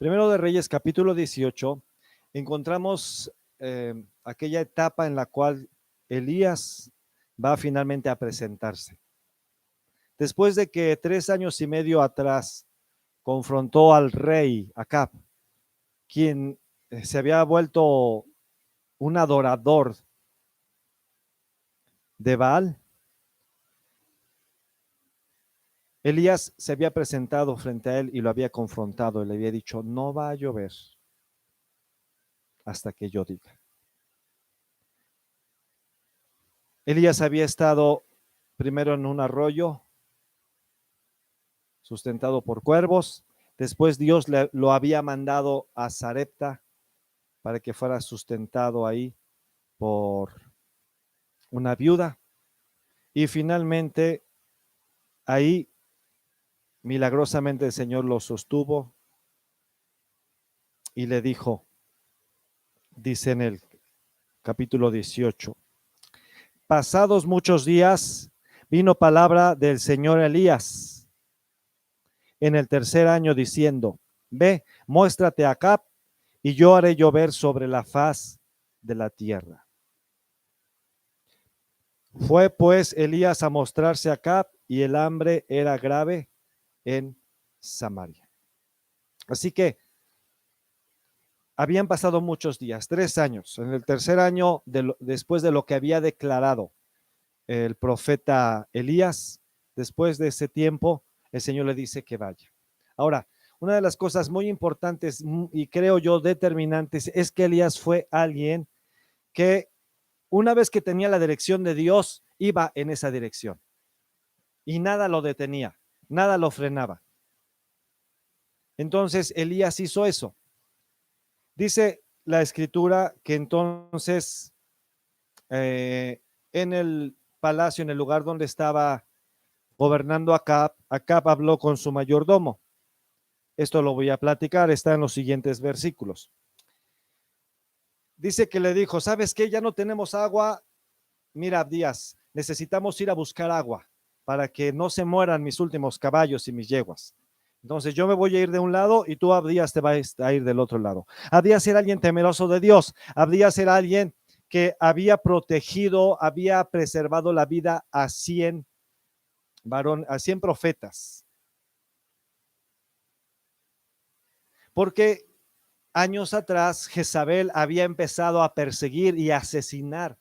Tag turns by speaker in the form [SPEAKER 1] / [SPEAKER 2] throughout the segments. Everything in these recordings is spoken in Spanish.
[SPEAKER 1] Primero de Reyes, capítulo 18, encontramos aquella etapa en la cual Elías va finalmente a presentarse. Después de que 3 años y medio atrás confrontó al rey Acab, quien se había vuelto un adorador de Baal, Elías se había presentado frente a él y lo había confrontado y le había dicho: no va a llover hasta que yo diga. Elías había estado primero en un arroyo sustentado por cuervos, después Dios lo había mandado a Sarepta para que fuera sustentado ahí por una viuda, y finalmente ahí milagrosamente el Señor lo sostuvo y le dijo, dice en el capítulo 18, pasados muchos días vino palabra del Señor a Elías en el tercer año diciendo, ve, muéstrate a Acab y yo haré llover sobre la faz de la tierra. Fue pues Elías a mostrarse a Acab y el hambre era grave en Samaria. Así que habían pasado muchos días, 3 años. En el tercer año, después de lo que había declarado el profeta Elías, después de ese tiempo, el Señor le dice que vaya. Ahora, una de las cosas muy importantes y creo yo determinantes es que Elías fue alguien que una vez que tenía la dirección de Dios, iba en esa dirección y nada lo detenía, nada lo frenaba. Entonces Elías hizo eso. Dice la escritura que entonces en el palacio, en el lugar donde estaba gobernando Acab, Acab habló con su mayordomo. Esto lo voy a platicar, está en los siguientes versículos. Dice que le dijo, ¿sabes qué? Ya no tenemos agua. Mira, Abdías, necesitamos ir a buscar agua para que no se mueran mis últimos caballos y mis yeguas. Entonces yo me voy a ir de un lado y tú, Abdías, te vas a ir del otro lado. Abdías era alguien temeroso de Dios. Abdías era alguien que había protegido, había preservado la vida a 100 profetas. Porque años atrás Jezabel había empezado a perseguir y asesinar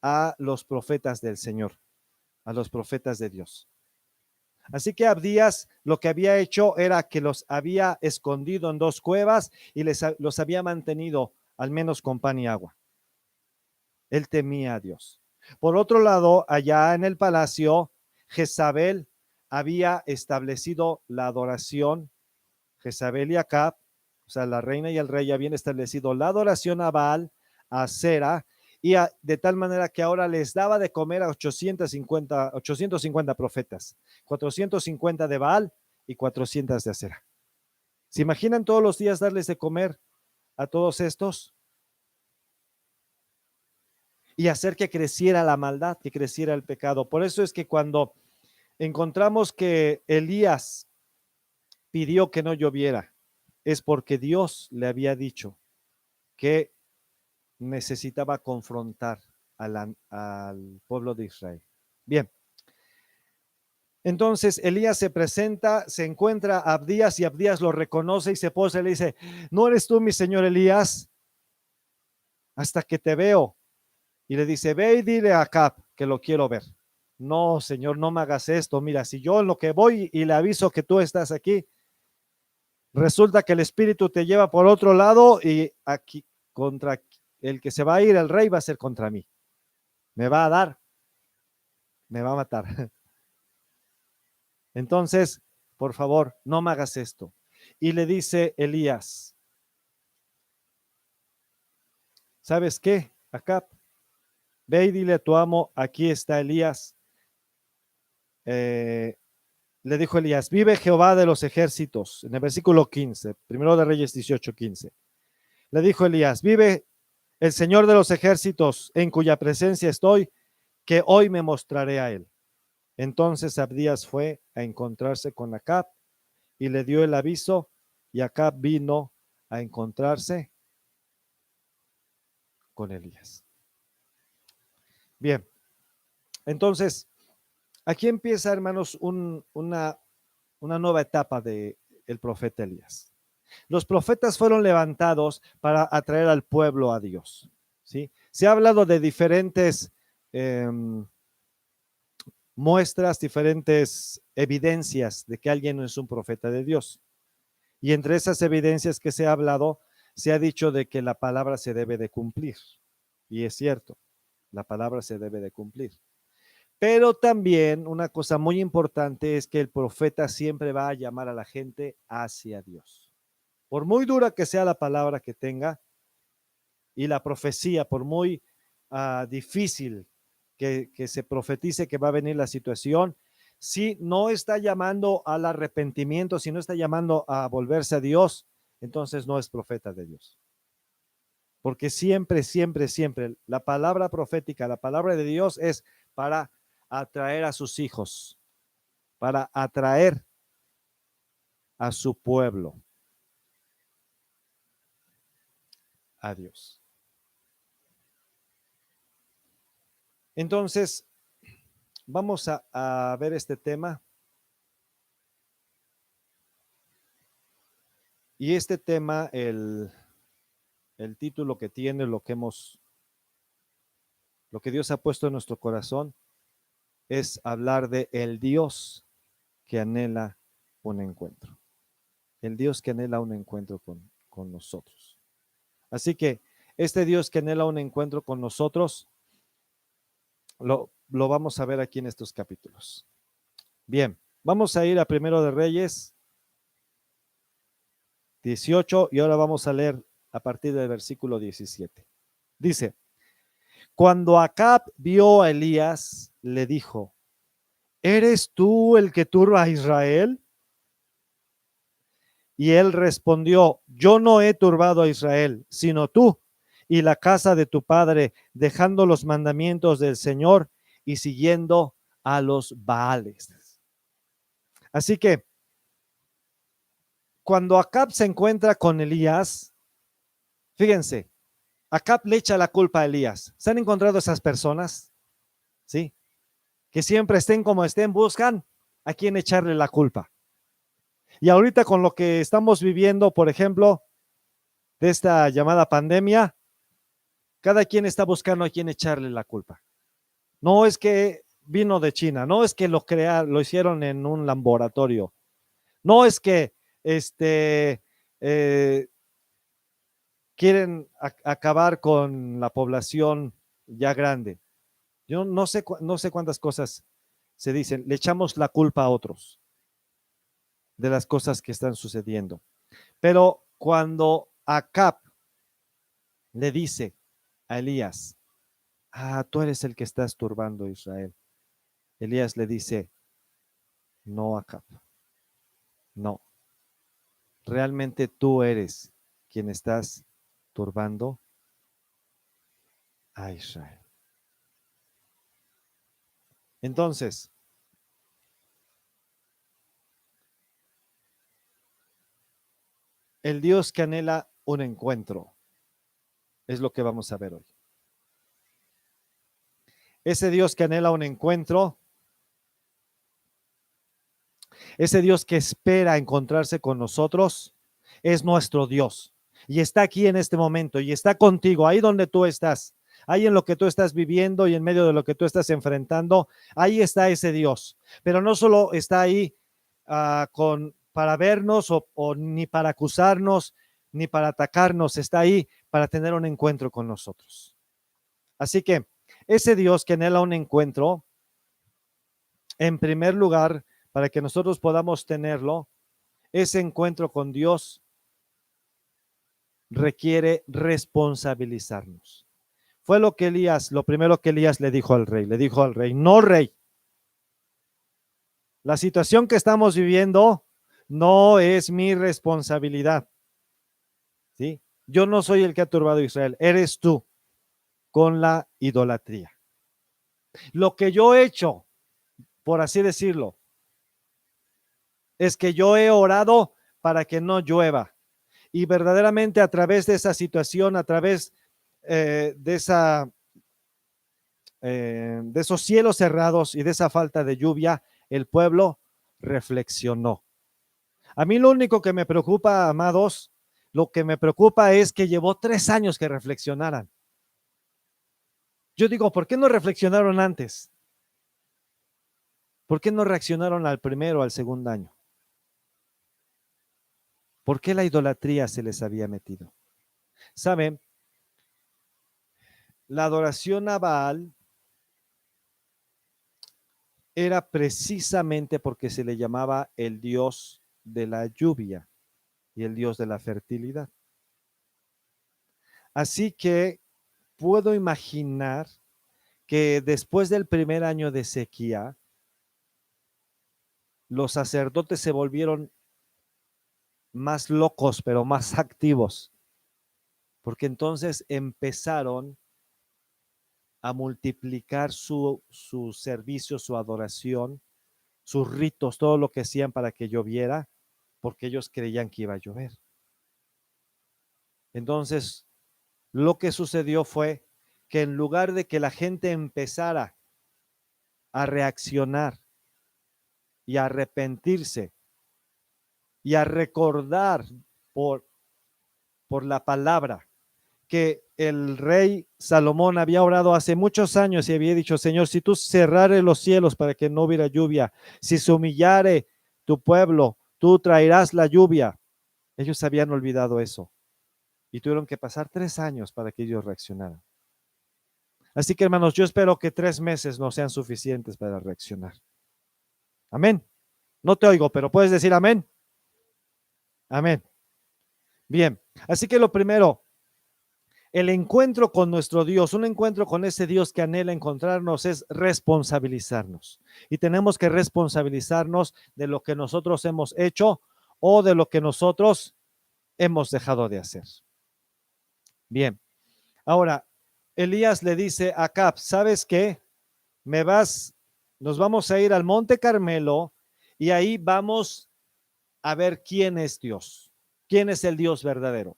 [SPEAKER 1] a los profetas del Señor, a los profetas de Dios. Así que Abdías lo que había hecho era que los había escondido en 2 cuevas y los había mantenido al menos con pan y agua. Él temía a Dios. Por otro lado, allá en el palacio, Jezabel había establecido la adoración. Jezabel y Acab, o sea, la reina y el rey, habían establecido la adoración a Baal, a Asera, y de tal manera que ahora les daba de comer a 850 profetas, 450 de Baal y 400 de Asera. ¿Se imaginan todos los días darles de comer a todos estos? Y hacer que creciera la maldad, que creciera el pecado. Por eso es que cuando encontramos que Elías pidió que no lloviera, es porque Dios le había dicho que necesitaba confrontar al pueblo de Israel. Bien. Entonces Elías se presenta, se encuentra a Abdías y Abdías lo reconoce y se posa y le dice, ¿no eres tú mi señor Elías? Hasta que te veo. Y le dice, ve y dile a Acab que lo quiero ver. No, señor, no me hagas esto. Mira, si yo en lo que voy y le aviso que tú estás aquí, resulta que el espíritu te lleva por otro lado y aquí contra el que se va a ir, el rey va a ser contra mí. Me va a dar, me va a matar. Entonces, por favor, no me hagas esto. Y le dice Elías, ¿sabes qué? Acab, ve y dile a tu amo, aquí está Elías. Le dijo Elías, vive Jehová de los ejércitos, en el versículo 15, primero de Reyes 18:15. Le dijo Elías, vive el Señor de los ejércitos, en cuya presencia estoy, que hoy me mostraré a él. Entonces Abdías fue a encontrarse con Acab y le dio el aviso Y Acab vino a encontrarse con Elías. Bien, entonces, aquí empieza, hermanos, una nueva etapa del profeta Elías. Los profetas fueron levantados para atraer al pueblo a Dios, ¿sí? Se ha hablado de diferentes muestras, diferentes evidencias de que alguien no es un profeta de Dios. Y entre esas evidencias que se ha hablado, se ha dicho de que la palabra se debe de cumplir. Y es cierto, la palabra se debe de cumplir. Pero también una cosa muy importante es que el profeta siempre va a llamar a la gente hacia Dios. Por muy dura que sea la palabra que tenga y la profecía, por muy difícil que se profetice que va a venir la situación, si no está llamando al arrepentimiento, si no está llamando a volverse a Dios, entonces no es profeta de Dios. Porque siempre, siempre, siempre la palabra profética, la palabra de Dios es para atraer a sus hijos, para atraer a su pueblo a Dios. Entonces, vamos a ver este tema. Y este tema, el título que tiene, lo que Dios ha puesto en nuestro corazón, es hablar de el Dios que anhela un encuentro. El Dios que anhela un encuentro con nosotros. Así que este Dios que anhela un encuentro con nosotros, lo vamos a ver aquí en estos capítulos. Bien, vamos a ir a Primero de Reyes 18 y ahora vamos a leer a partir del versículo 17. Dice, cuando Acab vio a Elías, le dijo, ¿eres tú el que turba a Israel? Y él respondió, yo no he turbado a Israel, sino tú y la casa de tu padre, dejando los mandamientos del Señor y siguiendo a los Baales. Así que cuando Acab se encuentra con Elías, fíjense, Acab le echa la culpa a Elías. ¿Se han encontrado esas personas? ¿Sí? Que siempre estén como estén, buscan a quién echarle la culpa. Y ahorita con lo que estamos viviendo, por ejemplo, de esta llamada pandemia, cada quien está buscando a quién echarle la culpa. No es que vino de China, no es que lo hicieron en un laboratorio, no es que quieren acabar con la población ya grande. Yo no sé cuántas cosas se dicen, le echamos la culpa a otros de las cosas que están sucediendo. Pero cuando Acab le dice a Elías, tú eres el que estás turbando a Israel. Elías le dice, no, Acab, no, realmente tú eres quien estás turbando a Israel. Entonces, el Dios que anhela un encuentro es lo que vamos a ver hoy. Ese Dios que anhela un encuentro, ese Dios que espera encontrarse con nosotros, es nuestro Dios. Y está aquí en este momento, y está contigo, ahí donde tú estás, ahí en lo que tú estás viviendo y en medio de lo que tú estás enfrentando, ahí está ese Dios. Pero no solo está ahí para vernos o ni para acusarnos, ni para atacarnos, está ahí para tener un encuentro con nosotros. Así que ese Dios que anhela un encuentro, en primer lugar, para que nosotros podamos tenerlo, ese encuentro con Dios requiere responsabilizarnos. Fue lo primero que Elías le dijo al rey, no, rey, la situación que estamos viviendo no es mi responsabilidad. ¿Sí? Yo no soy el que ha turbado a Israel, eres tú con la idolatría. Lo que yo he hecho, por así decirlo, es que yo he orado para que no llueva. Y verdaderamente a través de esa situación, a través de esos cielos cerrados y de esa falta de lluvia, el pueblo reflexionó. A mí lo único que me preocupa, amados, lo que me preocupa es que llevó 3 años que reflexionaran. Yo digo, ¿por qué no reflexionaron antes? ¿Por qué no reaccionaron al primero o al segundo año? ¿Por qué la idolatría se les había metido? ¿Saben? La adoración a Baal era precisamente porque se le llamaba el dios de la lluvia y el dios de la fertilidad. Así que puedo imaginar que después del primer año de sequía, los sacerdotes se volvieron más locos, pero más activos, porque entonces empezaron a multiplicar su servicio, su adoración, sus ritos, todo lo que hacían para que lloviera, porque ellos creían que iba a llover. Entonces, lo que sucedió fue que en lugar de que la gente empezara a reaccionar y a arrepentirse y a recordar por la palabra que el rey Salomón había orado hace muchos años y había dicho, Señor, si tú cerrares los cielos para que no hubiera lluvia, si se humillare tu pueblo, tú traerás la lluvia. Ellos habían olvidado eso y tuvieron que pasar 3 años para que ellos reaccionaran. Así que, hermanos, yo espero que 3 meses no sean suficientes para reaccionar. Amén. No te oigo, pero puedes decir amén. Amén. Bien, así que lo primero, el encuentro con nuestro Dios, un encuentro con ese Dios que anhela encontrarnos es responsabilizarnos. Y tenemos que responsabilizarnos de lo que nosotros hemos hecho o de lo que nosotros hemos dejado de hacer. Bien, ahora Elías le dice a Acab, ¿sabes qué? Nos vamos a ir al Monte Carmelo y ahí vamos a ver quién es Dios, quién es el Dios verdadero.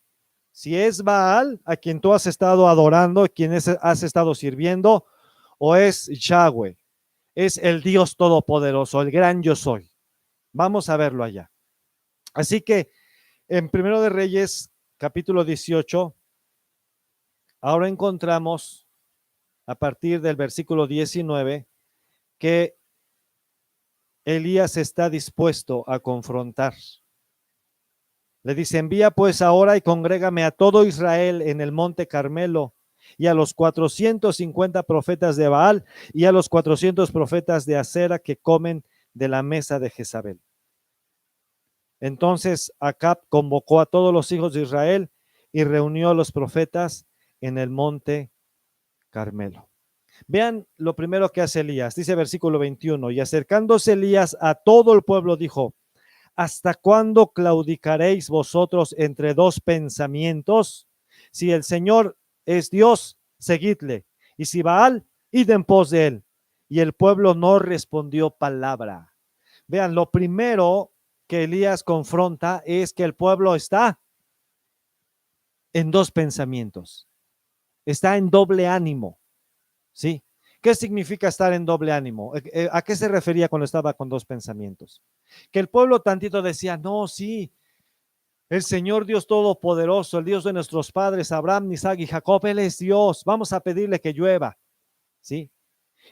[SPEAKER 1] Si es Baal, a quien tú has estado adorando, a quien has estado sirviendo, o es Yahweh, es el Dios todopoderoso, el gran yo soy. Vamos a verlo allá. Así que en Primero de Reyes, capítulo 18, ahora encontramos a partir del versículo 19 que Elías está dispuesto a confrontar. Le dice, envía pues ahora y congrégame a todo Israel en el monte Carmelo y a los 450 profetas de Baal y a los 400 profetas de Acera que comen de la mesa de Jezabel. Entonces Acab convocó a todos los hijos de Israel y reunió a los profetas en el monte Carmelo. Vean lo primero que hace Elías, dice versículo 21, y acercándose Elías a todo el pueblo dijo, ¿hasta cuándo claudicaréis vosotros entre dos pensamientos? Si el Señor es Dios, seguidle, y si Baal, id en pos de él. Y el pueblo no respondió palabra. Vean, lo primero que Elías confronta es que el pueblo está en dos pensamientos, está en doble ánimo, ¿sí? ¿Qué significa estar en doble ánimo? ¿A qué se refería cuando estaba con dos pensamientos? Que el pueblo tantito decía, no, sí, el Señor Dios Todopoderoso, el Dios de nuestros padres, Abraham, Isaac y Jacob, Él es Dios, vamos a pedirle que llueva, ¿sí?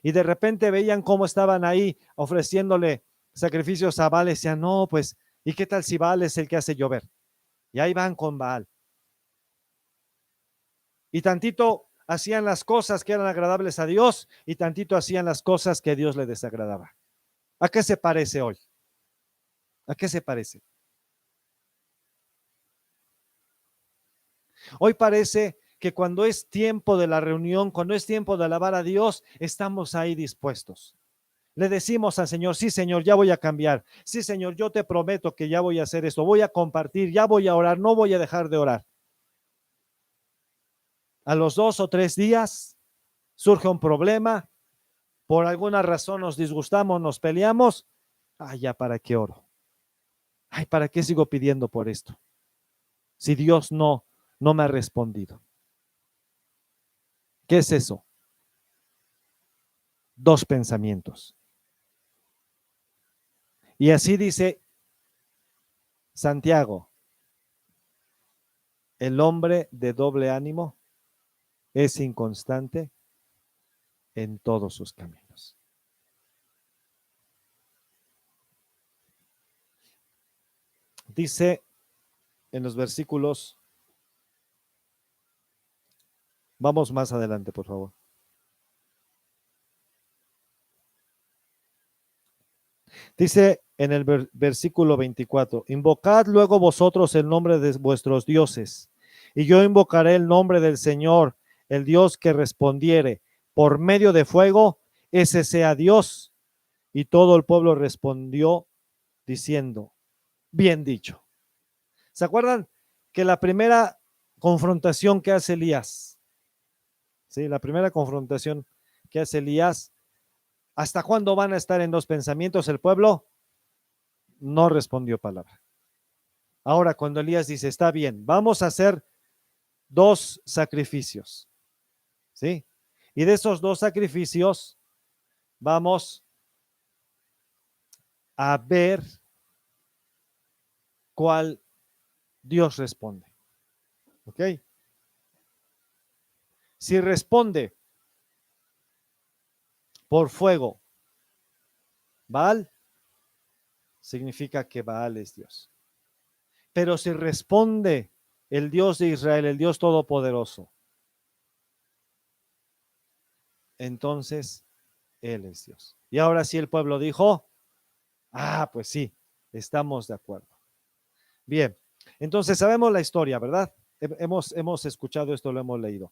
[SPEAKER 1] Y de repente veían cómo estaban ahí ofreciéndole sacrificios a Baal, y decían, no, pues, ¿y qué tal si Baal es el que hace llover? Y ahí van con Baal. Y tantito hacían las cosas que eran agradables a Dios y tantito hacían las cosas que a Dios le desagradaba. ¿A qué se parece hoy? ¿A qué se parece? Hoy parece que cuando es tiempo de la reunión, cuando es tiempo de alabar a Dios, estamos ahí dispuestos. Le decimos al Señor, sí, Señor, ya voy a cambiar. Sí, Señor, yo te prometo que ya voy a hacer esto. Voy a compartir, ya voy a orar, no voy a dejar de orar. A los 2 o 3 días surge un problema, por alguna razón nos disgustamos, nos peleamos. Ya para qué oro. Ay, ¿para qué sigo pidiendo por esto? Si Dios no me ha respondido. ¿Qué es eso? Dos pensamientos. Y así dice Santiago, el hombre de doble ánimo es inconstante en todos sus caminos. Dice en los versículos, vamos más adelante, por favor. Dice en el versículo 24, invocad luego vosotros el nombre de vuestros dioses, y yo invocaré el nombre del Señor, el Dios que respondiere por medio de fuego, ese sea Dios. Y todo el pueblo respondió diciendo, bien dicho. ¿Se acuerdan que la primera confrontación que hace Elías, sí, la primera confrontación que hace Elías, ¿hasta cuándo van a estar en dos pensamientos el pueblo? No respondió palabra. Ahora, cuando Elías dice, está bien, vamos a hacer dos sacrificios, ¿sí? Y de esos dos sacrificios vamos a ver cuál Dios responde, ¿ok? Si responde por fuego, Baal, significa que Baal es Dios. Pero si responde el Dios de Israel, el Dios Todopoderoso, entonces Él es Dios. Y ahora sí el pueblo dijo, pues sí, estamos de acuerdo. Bien, entonces sabemos la historia, ¿verdad? Hemos escuchado esto, lo hemos leído.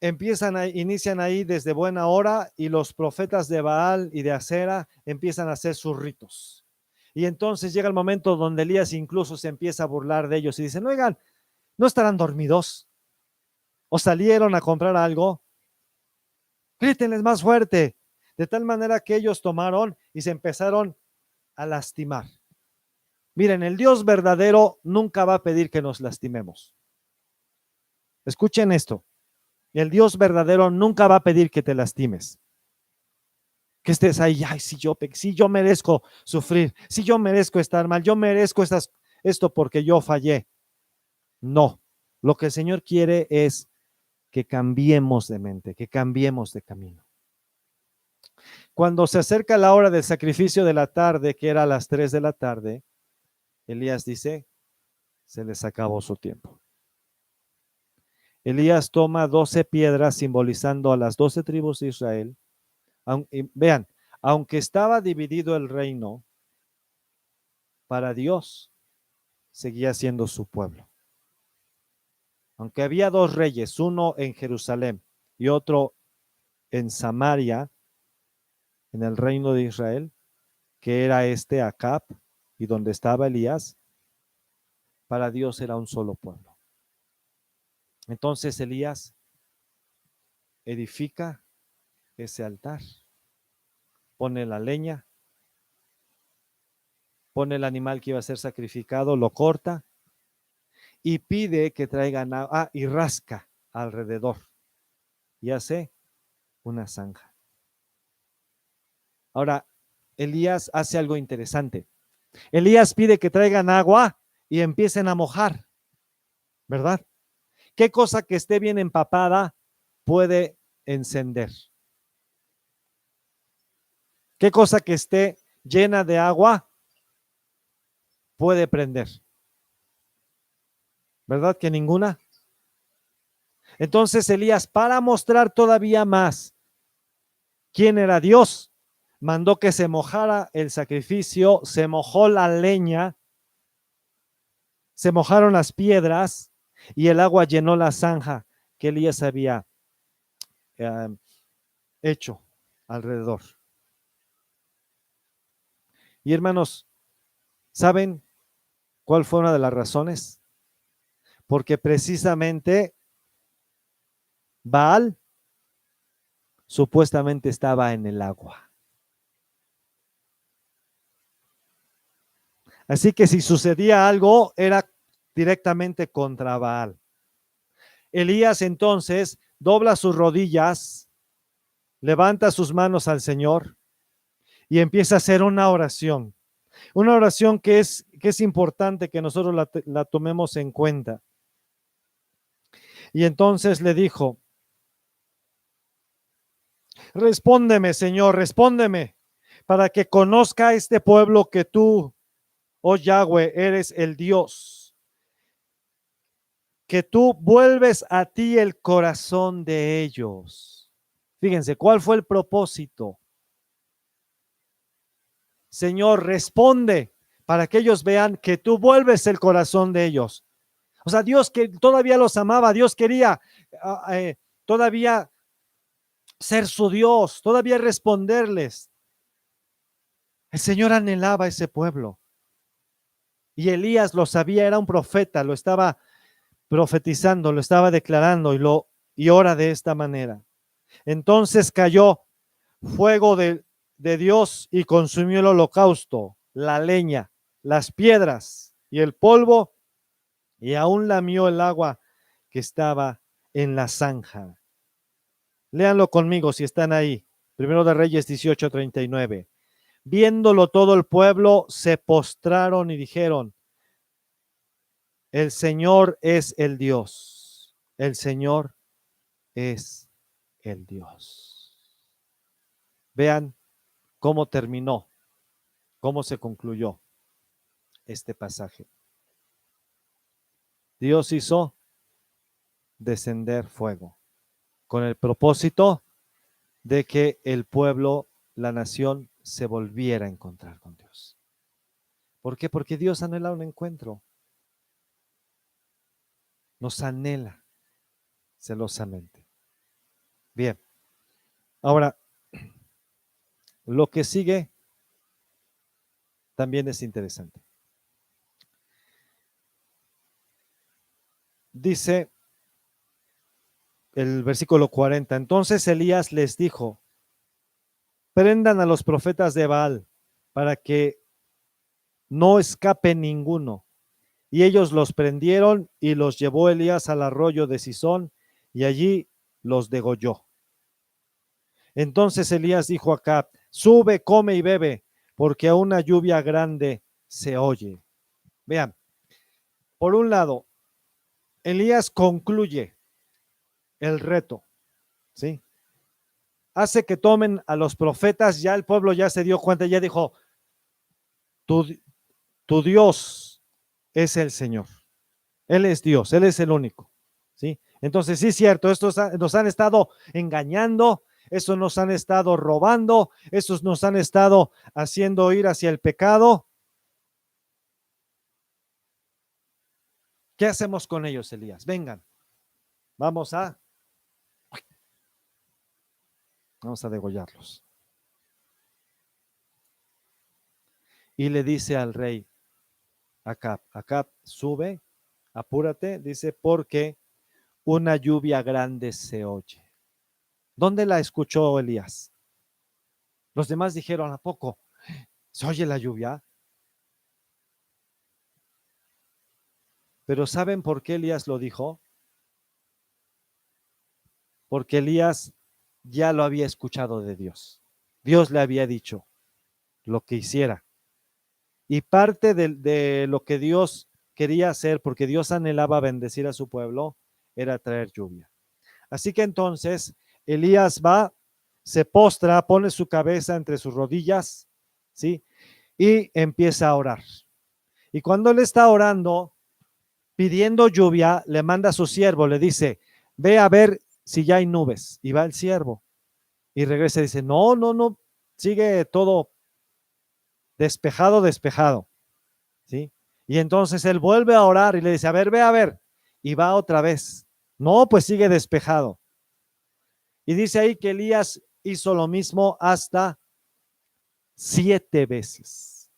[SPEAKER 1] Inician ahí desde buena hora y los profetas de Baal y de Acera empiezan a hacer sus ritos. Y entonces llega el momento donde Elías incluso se empieza a burlar de ellos y dicen, oigan, ¿no estarán dormidos? ¿O salieron a comprar algo? Grítenles más fuerte. De tal manera que ellos tomaron y se empezaron a lastimar. Miren, el Dios verdadero nunca va a pedir que nos lastimemos. Escuchen esto. El Dios verdadero nunca va a pedir que te lastimes. Que estés ahí, ay, si yo merezco sufrir, si yo merezco estar mal, yo merezco esto porque yo fallé. No, lo que el Señor quiere es que cambiemos de mente, que cambiemos de camino. Cuando se acerca la hora del sacrificio de la tarde, que era a las 3 de la tarde, Elías dice, se les acabó su tiempo. Elías toma 12 piedras simbolizando a las 12 tribus de Israel. Vean, aunque estaba dividido el reino, para Dios seguía siendo su pueblo. Aunque había dos reyes, uno en Jerusalén y otro en Samaria, en el reino de Israel, que era Acab, y donde estaba Elías, para Dios era un solo pueblo. Entonces Elías edifica ese altar, pone la leña, pone el animal que iba a ser sacrificado, lo corta y pide que traigan agua, y rasca alrededor y hace una zanja. Ahora, Elías hace algo interesante. Elías pide que traigan agua y empiecen a mojar, ¿verdad? ¿Qué cosa que esté bien empapada puede encender? ¿Qué cosa que esté llena de agua puede prender? ¿Verdad que ninguna? Entonces Elías, para mostrar todavía más quién era Dios, mandó que se mojara el sacrificio, se mojó la leña, se mojaron las piedras y el agua llenó la zanja que Elías había hecho alrededor. Y hermanos, ¿saben cuál fue una de las razones? Porque precisamente Baal supuestamente estaba en el agua. Así que si sucedía algo, era directamente contra Baal. Elías entonces dobla sus rodillas, levanta sus manos al Señor y empieza a hacer una oración. Una oración que es importante que nosotros la tomemos en cuenta. Y entonces le dijo, respóndeme, Señor, respóndeme, para que conozca este pueblo que tú, oh Yahweh, eres el Dios, que tú vuelves a ti el corazón de ellos. Fíjense, ¿cuál fue el propósito? Señor, responde para que ellos vean que tú vuelves el corazón de ellos. O sea, Dios que todavía los amaba, Dios quería todavía ser su Dios, todavía responderles. El Señor anhelaba a ese pueblo. Y Elías lo sabía, era un profeta, lo estaba profetizando, lo estaba declarando y ora de esta manera. Entonces cayó fuego de Dios y consumió el holocausto, la leña, las piedras y el polvo, y aún lamió el agua que estaba en la zanja. Léanlo conmigo si están ahí. Primero de Reyes 18:39. Viéndolo todo el pueblo, se postraron y dijeron, el Señor es el Dios. El Señor es el Dios. Vean cómo terminó, cómo se concluyó este pasaje. Dios hizo descender fuego con el propósito de que el pueblo, la nación, se volviera a encontrar con Dios. ¿Por qué? Porque Dios anhela un encuentro. Nos anhela celosamente. Bien. Ahora, lo que sigue también es interesante. Dice el versículo 40. Entonces Elías les dijo, prendan a los profetas de Baal para que no escape ninguno. Y ellos los prendieron y los llevó Elías al arroyo de Sison y allí los degolló. Entonces Elías dijo a Acab, sube, come y bebe, porque a una lluvia grande se oye. Vean, por un lado, Elías concluye el reto, ¿sí? Hace que tomen a los profetas, ya el pueblo ya se dio cuenta, ya dijo, tu Dios es el Señor. Él es Dios, Él es el único, ¿sí? Entonces, sí es cierto, estos nos han estado engañando, estos nos han estado robando, estos nos han estado haciendo ir hacia el pecado. ¿Qué hacemos con ellos, Elías? Vengan, vamos a degollarlos. Y le dice al rey Acab, sube, apúrate, dice, porque una lluvia grande se oye. ¿Dónde la escuchó Elías? Los demás dijeron, ¿a poco se oye la lluvia? Pero ¿saben por qué Elías lo dijo? Porque Elías ya lo había escuchado de Dios. Dios le había dicho lo que hiciera. Y parte de lo que Dios quería hacer, porque Dios anhelaba bendecir a su pueblo, era traer lluvia. Así que entonces Elías va, se postra, pone su cabeza entre sus rodillas, ¿sí? Y empieza a orar. Y cuando él está orando, pidiendo lluvia, le manda a su siervo, le dice, ve a ver si ya hay nubes. Y va el siervo y regresa y dice, no, sigue todo despejado, ¿sí? Y entonces él vuelve a orar y le dice, a ver, ve a ver. Y va otra vez. No, pues sigue despejado. Y dice ahí que Elías hizo lo mismo hasta 7 veces.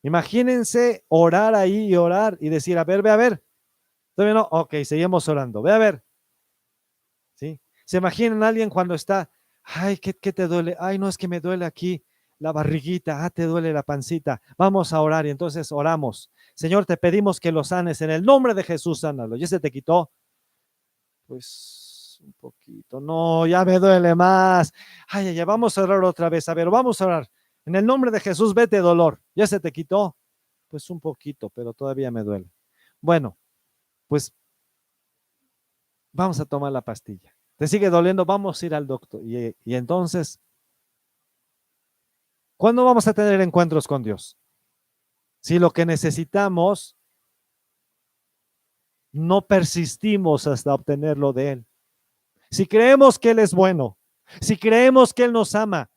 [SPEAKER 1] Imagínense orar ahí y orar y decir, a ver, ve a ver. Todavía no, ok, seguimos orando, ve a ver. ¿Sí? ¿Se imaginan a alguien cuando está, ay, ¿qué te duele? Ay, no, es que me duele aquí. la barriguita, te duele la pancita, vamos a orar. Y entonces oramos. Señor, te pedimos que lo sanes en el nombre de Jesús, sánalo. ¿Ya se te quitó? Pues un poquito. No, ya me duele más. Ay, ay, ay, vamos a orar otra vez. A ver, vamos a orar. En el nombre de Jesús, vete dolor. ¿Ya se te quitó? Pues un poquito, pero todavía me duele. Bueno, pues vamos a tomar la pastilla. ¿Te sigue doliendo? Vamos a ir al doctor. Y entonces, ¿cuándo vamos a tener encuentros con Dios? Si lo que necesitamos no persistimos hasta obtenerlo de Él. Si creemos que Él es bueno, si creemos que Él nos ama,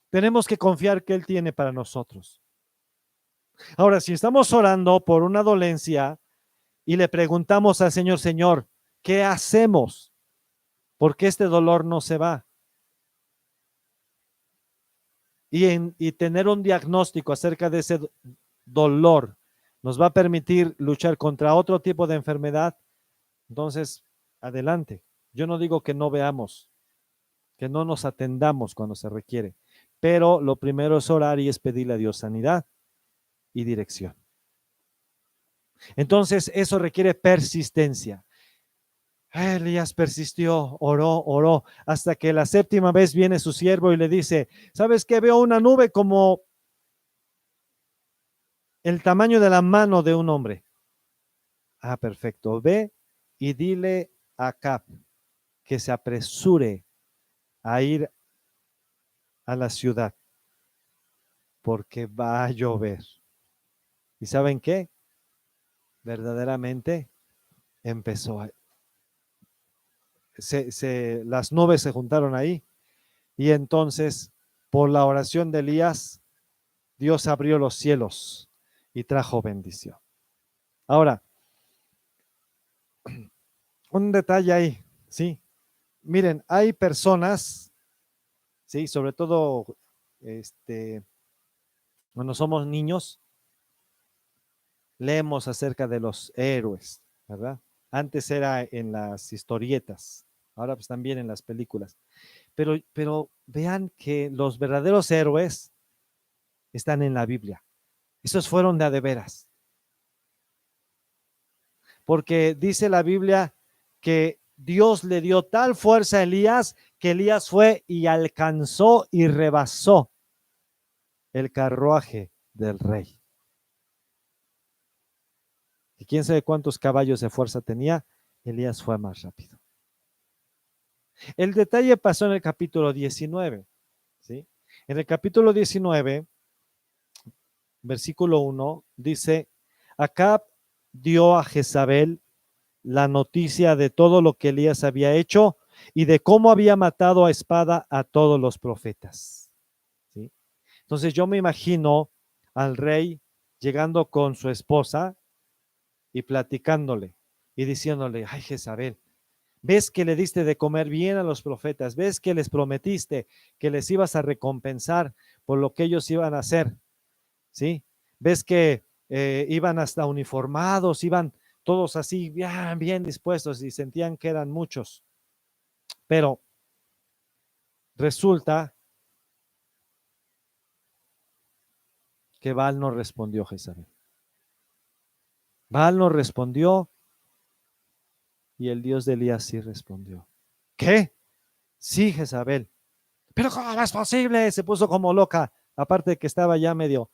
[SPEAKER 1] tenemos que confiar que Él tiene para nosotros. Ahora, si estamos orando por una dolencia y le preguntamos al Señor, Señor, ¿qué hacemos? Porque este dolor no se va. Y tener un diagnóstico acerca de ese dolor nos va a permitir luchar contra otro tipo de enfermedad. Entonces, adelante. Yo no digo que no veamos, que no nos atendamos cuando se requiere, pero lo primero es orar y es pedirle a Dios sanidad y dirección. Entonces, eso requiere persistencia. Elías persistió, oró, hasta que la séptima vez viene su siervo y le dice, ¿sabes qué? Veo una nube como el tamaño de la mano de un hombre. Perfecto. Ve y dile a Acab que se apresure a ir a la ciudad porque va a llover. ¿Y saben qué? Verdaderamente empezó a... las nubes se juntaron ahí y entonces por la oración de Elías Dios abrió los cielos y trajo bendición. Ahora, un detalle ahí, ¿sí? Miren, hay personas, ¿sí? Sobre todo, cuando somos niños, leemos acerca de los héroes, ¿verdad? Antes era en las historietas, ahora pues también en las películas. Pero vean que los verdaderos héroes están en la Biblia. Esos fueron de a de veras. Porque dice la Biblia que Dios le dio tal fuerza a Elías que Elías fue y alcanzó y rebasó el carruaje del rey. Y quién sabe cuántos caballos de fuerza tenía, Elías fue más rápido. El detalle pasó en el capítulo 19, ¿sí? En el capítulo 19, versículo 1, dice, Acab dio a Jezabel la noticia de todo lo que Elías había hecho y de cómo había matado a espada a todos los profetas, ¿sí? Entonces yo me imagino al rey llegando con su esposa y platicándole y diciéndole, ay Jezabel, ves que le diste de comer bien a los profetas, ves que les prometiste que les ibas a recompensar por lo que ellos iban a hacer, ¿sí? Ves que iban hasta uniformados, iban todos así bien, bien dispuestos y sentían que eran muchos. Pero resulta que Baal no respondió, Jezabel. Baal no respondió y el Dios de Elías sí respondió. ¿Qué? Sí, Jezabel. Pero ¿cómo es posible? Se puso como loca, aparte de que estaba ya medio.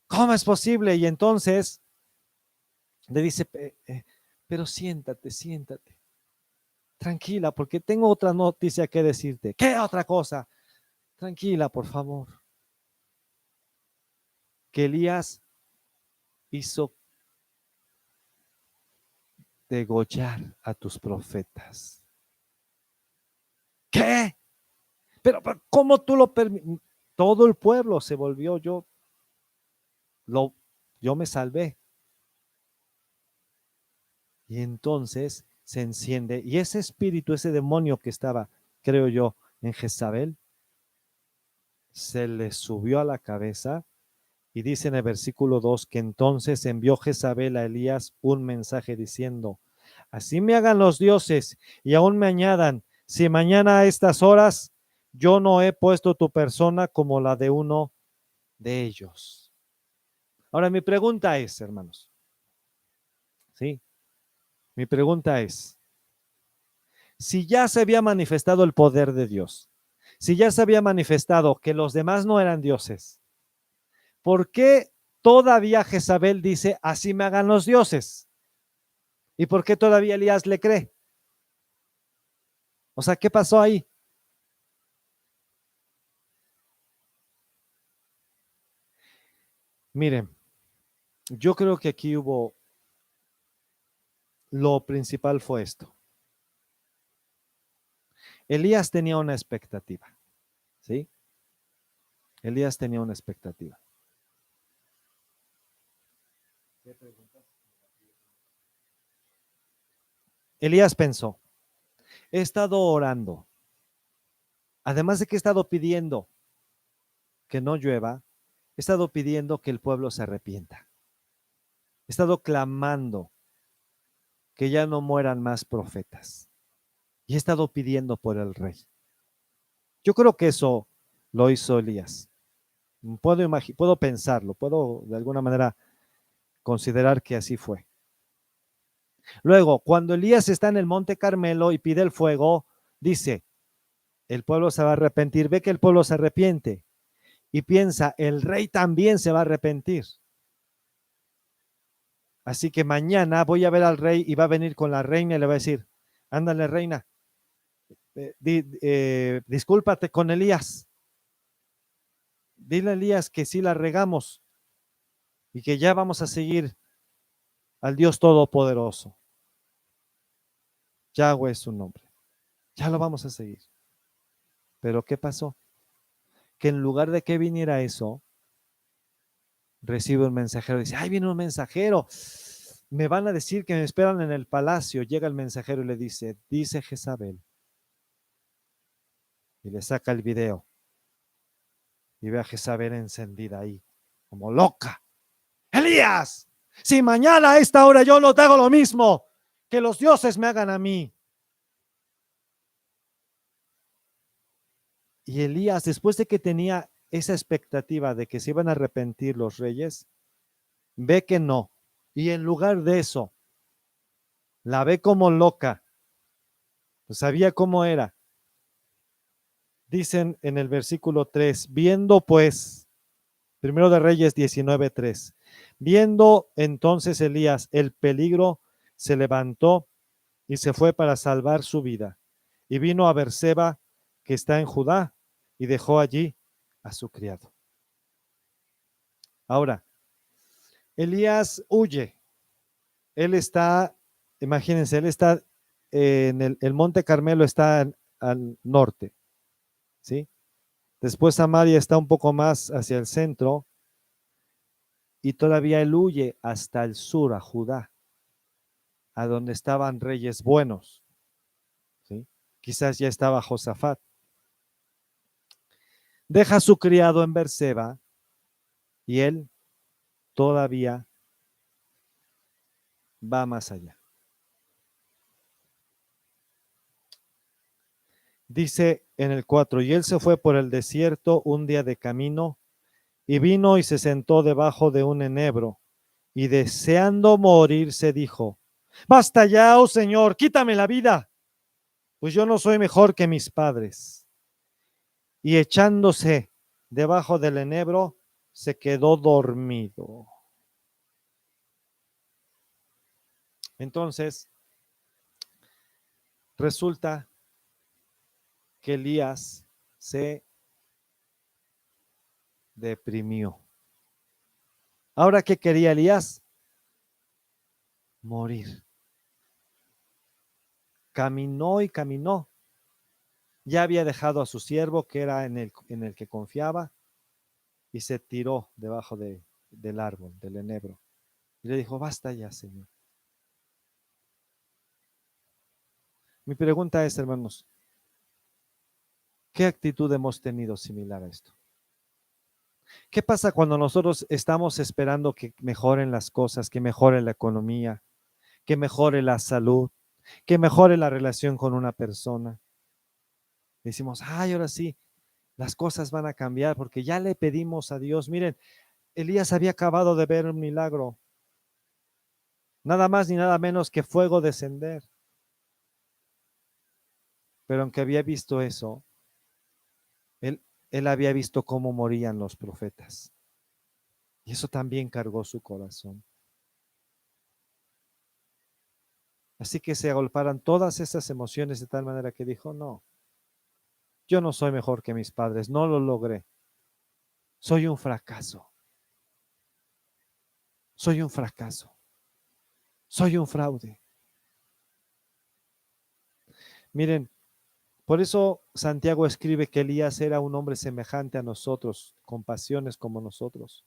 [SPEAKER 1] ¿Cómo es posible? Y entonces le dice, pero siéntate, siéntate. Tranquila, porque tengo otra noticia que decirte. ¿Qué otra cosa? Tranquila, por favor. Que Elías hizo degollar a tus profetas. ¿Qué? Pero ¿cómo tú lo permites? Todo el pueblo se volvió, yo me salvé. Y entonces se enciende, y ese espíritu, ese demonio que estaba, creo yo, en Jezabel, se le subió a la cabeza, y dice en el versículo 2 que entonces envió Jezabel a Elías un mensaje diciendo, así me hagan los dioses y aún me añadan, si mañana a estas horas yo no he puesto tu persona como la de uno de ellos. Ahora mi pregunta es, hermanos, ¿sí? Mi pregunta es, si ya se había manifestado el poder de Dios, si ya se había manifestado que los demás no eran dioses, ¿por qué todavía Jezabel dice, así me hagan los dioses? ¿Y por qué todavía Elías le cree? O sea, ¿qué pasó ahí? Miren, yo creo que aquí lo principal fue esto. Elías tenía una expectativa, ¿sí? Elías tenía una expectativa. Elías pensó, he estado orando, además de que he estado pidiendo que no llueva, he estado pidiendo que el pueblo se arrepienta. He estado clamando que ya no mueran más profetas. Y he estado pidiendo por el rey. Yo creo que eso lo hizo Elías. Puedo pensarlo, puedo de alguna manera considerar que así fue. Luego, cuando Elías está en el monte Carmelo y pide el fuego, dice, el pueblo se va a arrepentir, ve que el pueblo se arrepiente y piensa, el rey también se va a arrepentir. Así que mañana voy a ver al rey y va a venir con la reina y le va a decir, ándale reina, discúlpate con Elías. Dile a Elías que sí la regamos y que ya vamos a seguir al Dios Todopoderoso. Yahweh es su nombre. Ya lo vamos a seguir. Pero ¿qué pasó? Que en lugar de que viniera eso, recibe un mensajero. Dice, ay, viene un mensajero. Me van a decir que me esperan en el palacio. Llega el mensajero y le dice Jezabel. Y le saca el video. Y ve a Jezabel encendida ahí, como loca. Elías, si mañana a esta hora yo no te hago lo mismo, que los dioses me hagan a mí. Y Elías, después de que tenía esa expectativa de que se iban a arrepentir los reyes, ve que no. Y en lugar de eso, la ve como loca. Pues sabía cómo era. Dicen en el versículo 3, viendo pues, primero de Reyes 19:3, viendo entonces Elías el peligro, se levantó y se fue para salvar su vida. Y vino a Berseba, que está en Judá, y dejó allí a su criado. Ahora, Elías huye. Él está, imagínense, él está en el monte Carmelo está al norte, ¿sí? Después Samaria está un poco más hacia el centro y todavía él huye hasta el sur, a Judá, a donde estaban reyes buenos, ¿sí? Quizás ya estaba Josafat. Deja a su criado en Berseba y él todavía va más allá. Dice en el 4, y él se fue por el desierto un día de camino y vino y se sentó debajo de un enebro y deseando morir se dijo, basta ya, oh Señor, quítame la vida, pues yo no soy mejor que mis padres. Y echándose debajo del enebro, se quedó dormido. Entonces, resulta que Elías se deprimió. Ahora, ¿qué quería Elías? Morir. Caminó y caminó. Ya había dejado a su siervo, que era en el que confiaba, y se tiró debajo del árbol, del enebro. Y le dijo, basta ya, Señor. Mi pregunta es, hermanos, ¿qué actitud hemos tenido similar a esto? ¿Qué pasa cuando nosotros estamos esperando que mejoren las cosas, que mejore la economía, que mejore la salud, que mejore la relación con una persona? Decimos, ay, ahora sí, Las cosas van a cambiar porque ya le pedimos a Dios. Miren, Elías había acabado de ver un milagro. Nada más ni nada menos que fuego descender. Pero aunque había visto eso, él, él había visto cómo morían los profetas. Y eso también cargó su corazón. Así que se agolparan todas esas emociones de tal manera que dijo, no, yo no soy mejor que mis padres, no lo logré. Soy un fracaso. Soy un fracaso. Soy un fraude. Miren, por eso Santiago escribe que Elías era un hombre semejante a nosotros, con pasiones como nosotros,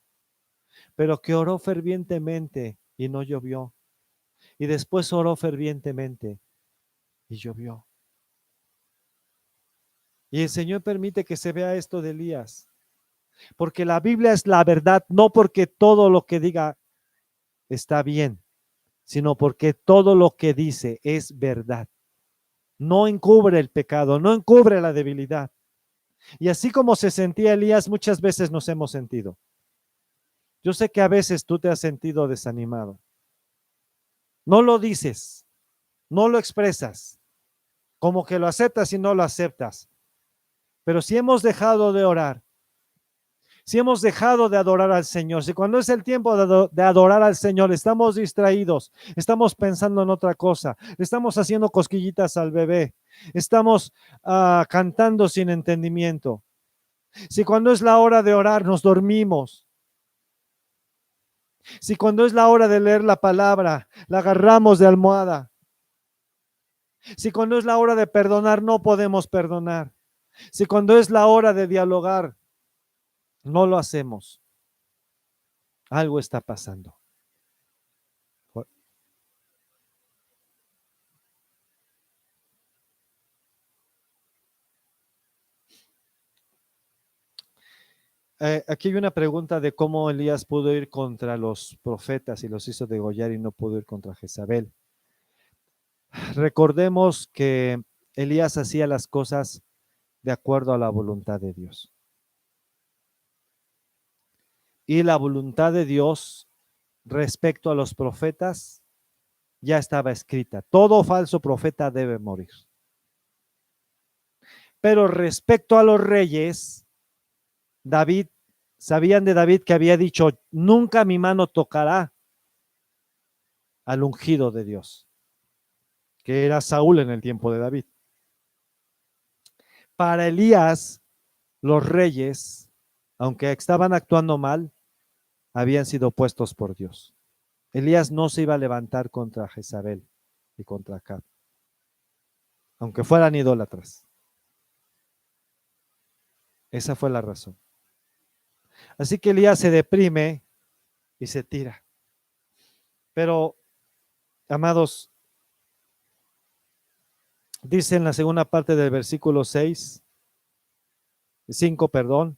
[SPEAKER 1] pero que oró fervientemente y no llovió. Y después oró fervientemente y llovió. Y el Señor permite que se vea esto de Elías, porque la Biblia es la verdad, no porque todo lo que diga está bien, sino porque todo lo que dice es verdad. No encubre el pecado, no encubre la debilidad. Y así como se sentía Elías, muchas veces nos hemos sentido. Yo sé que a veces tú te has sentido desanimado. No lo dices, no lo expresas, como que lo aceptas y no lo aceptas. Pero si hemos dejado de orar, si hemos dejado de adorar al Señor, si cuando es el tiempo de adorar al Señor estamos distraídos, estamos pensando en otra cosa, estamos haciendo cosquillitas al bebé, estamos cantando sin entendimiento, si cuando es la hora de orar nos dormimos, si cuando es la hora de leer la palabra la agarramos de almohada, si cuando es la hora de perdonar no podemos perdonar, si cuando es la hora de dialogar no lo hacemos, algo está pasando. Aquí hay una pregunta de cómo Elías pudo ir contra los profetas y los hizo degollar y no pudo ir contra Jezabel. Recordemos que Elías hacía las cosas de acuerdo a la voluntad de Dios. Y la voluntad de Dios respecto a los profetas ya estaba escrita. Todo falso profeta debe morir. Pero respecto a los reyes, David, sabían de David que había dicho, nunca mi mano tocará al ungido de Dios, que era Saúl en el tiempo de David. Para Elías, los reyes, aunque estaban actuando mal, habían sido puestos por Dios. Elías no se iba a levantar contra Jezabel y contra Acab, aunque fueran idólatras. Esa fue la razón. Así que Elías se deprime y se tira. Pero, amados, dice en la segunda parte del versículo 5, perdón,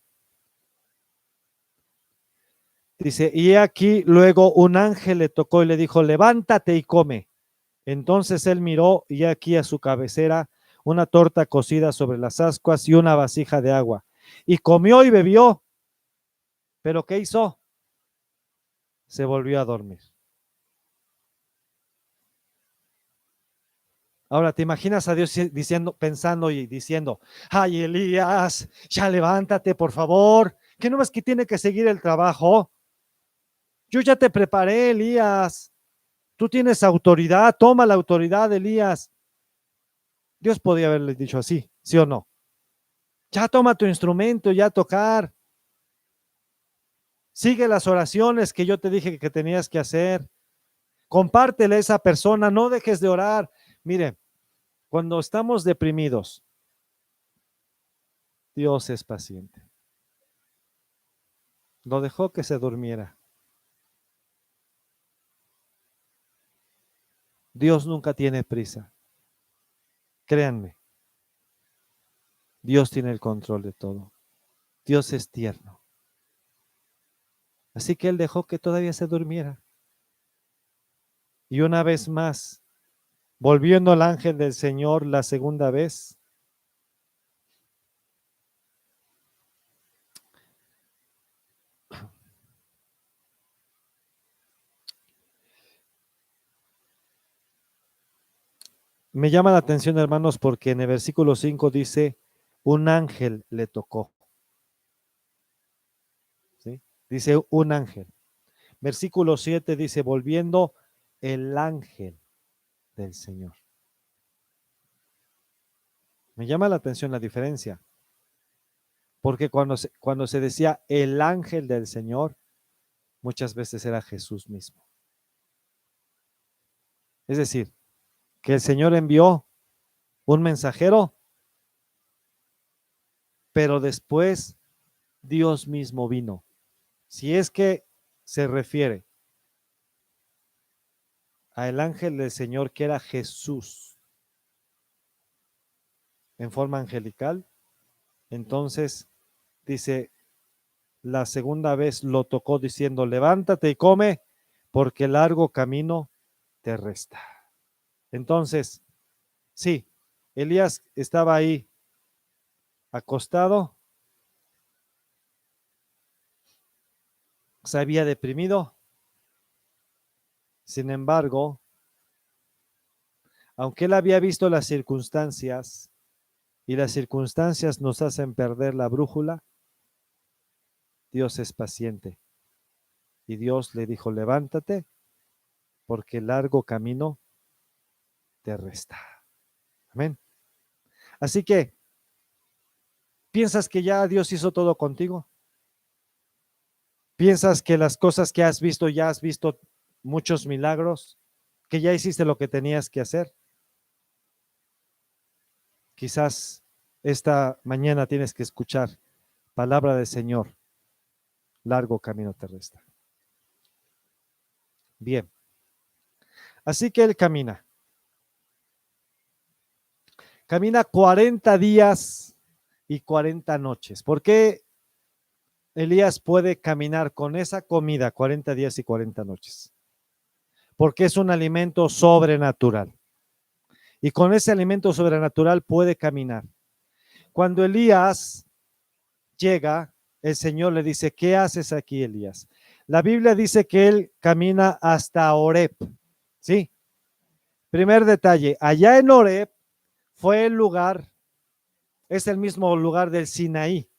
[SPEAKER 1] dice, y aquí luego un ángel le tocó y le dijo, levántate y come. Entonces él miró y aquí a su cabecera una torta cocida sobre las ascuas y una vasija de agua. Y comió y bebió. ¿Pero qué hizo? Se volvió a dormir. Ahora, ¿te imaginas a Dios diciendo, pensando y diciendo, ay, Elías, ya levántate, por favor, que no ves que tiene que seguir el trabajo? Yo ya te preparé, Elías. Tú tienes autoridad, toma la autoridad, Elías. Dios podía haberle dicho así, ¿sí o no? Ya toma tu instrumento, ya tocar. Sigue las oraciones que yo te dije que tenías que hacer. Compártele a esa persona, no dejes de orar. Mire, cuando estamos deprimidos, Dios es paciente. Lo dejó que se durmiera. Dios nunca tiene prisa. Créanme, Dios tiene el control de todo. Dios es tierno. Así que Él dejó que todavía se durmiera. Y una vez más, volviendo al ángel del Señor la segunda vez, me llama la atención, hermanos, porque en el versículo 5 dice, un ángel le tocó. ¿Sí? Dice un ángel. Versículo 7 dice, volviendo el ángel del Señor. Me llama la atención la diferencia, porque cuando se decía el ángel del Señor, muchas veces era Jesús mismo. Es decir, que el Señor envió un mensajero, pero después Dios mismo vino. Si es que se refiere al ángel del Señor, que era Jesús en forma angelical, entonces dice, la segunda vez lo tocó diciendo, levántate y come, porque largo camino te resta. Entonces, sí, Elías estaba ahí acostado, se había deprimido. Sin embargo, aunque él había visto las circunstancias, y las circunstancias nos hacen perder la brújula, Dios es paciente. Y Dios le dijo, levántate, porque largo camino te resta. Amén. Así que, ¿piensas que ya Dios hizo todo contigo? ¿Piensas que las cosas que has visto, ya has visto muchos milagros? ¿Que ya hiciste lo que tenías que hacer? Quizás esta mañana tienes que escuchar palabra del Señor. Largo camino te resta. Bien. Así que él camina. Camina 40 días y 40 noches. ¿Por qué Elías puede caminar con esa comida 40 días y 40 noches? Porque es un alimento sobrenatural. Y con ese alimento sobrenatural puede caminar. Cuando Elías llega, el Señor le dice, ¿qué haces aquí, Elías? La Biblia dice que él camina hasta Horeb. ¿Sí? Primer detalle, allá en Horeb fue el lugar, es el mismo lugar del Sinaí.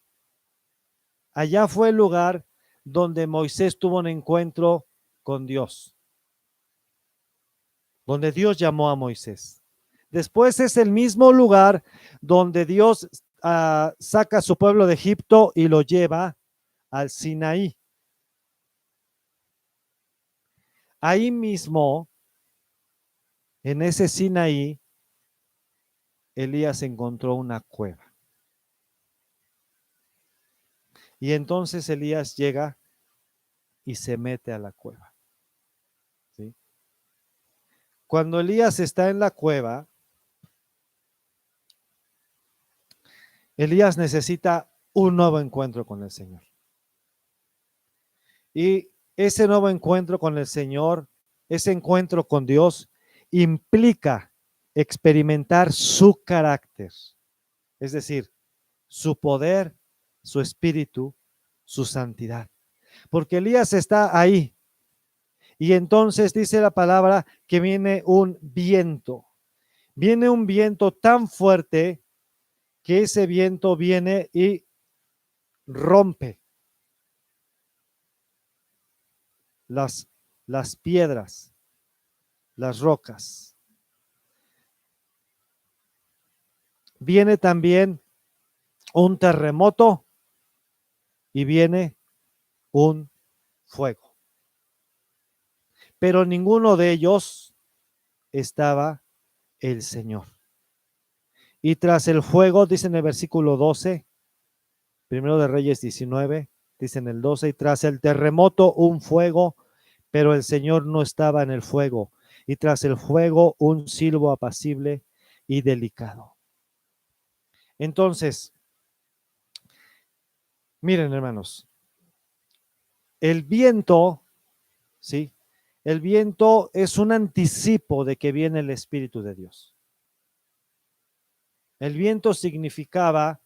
[SPEAKER 1] Allá fue el lugar donde Moisés tuvo un encuentro con Dios, donde Dios llamó a Moisés. Después es el mismo lugar donde Dios saca a su pueblo de Egipto y lo lleva al Sinaí. Ahí mismo, en ese Sinaí, Elías encontró una cueva. Y entonces Elías llega y se mete a la cueva. ¿Sí? Cuando Elías está en la cueva, Elías necesita un nuevo encuentro con el Señor. Y ese nuevo encuentro con el Señor, ese encuentro con Dios, implica experimentar su carácter, es decir, su poder, su espíritu, su santidad. Porque Elías está ahí. Y entonces dice la palabra que viene un viento. Viene un viento tan fuerte que ese viento viene y rompe las piedras, las rocas. Viene también un terremoto y viene un fuego. Pero ninguno de ellos estaba el Señor. Y tras el fuego, dice en el versículo 12, primero de Reyes 19, dice en el 12, y tras el terremoto un fuego, pero el Señor no estaba en el fuego. Y tras el fuego un silbo apacible y delicado. Entonces, miren, hermanos, el viento, ¿sí? El viento es un anticipo de que viene el Espíritu de Dios. El viento significaba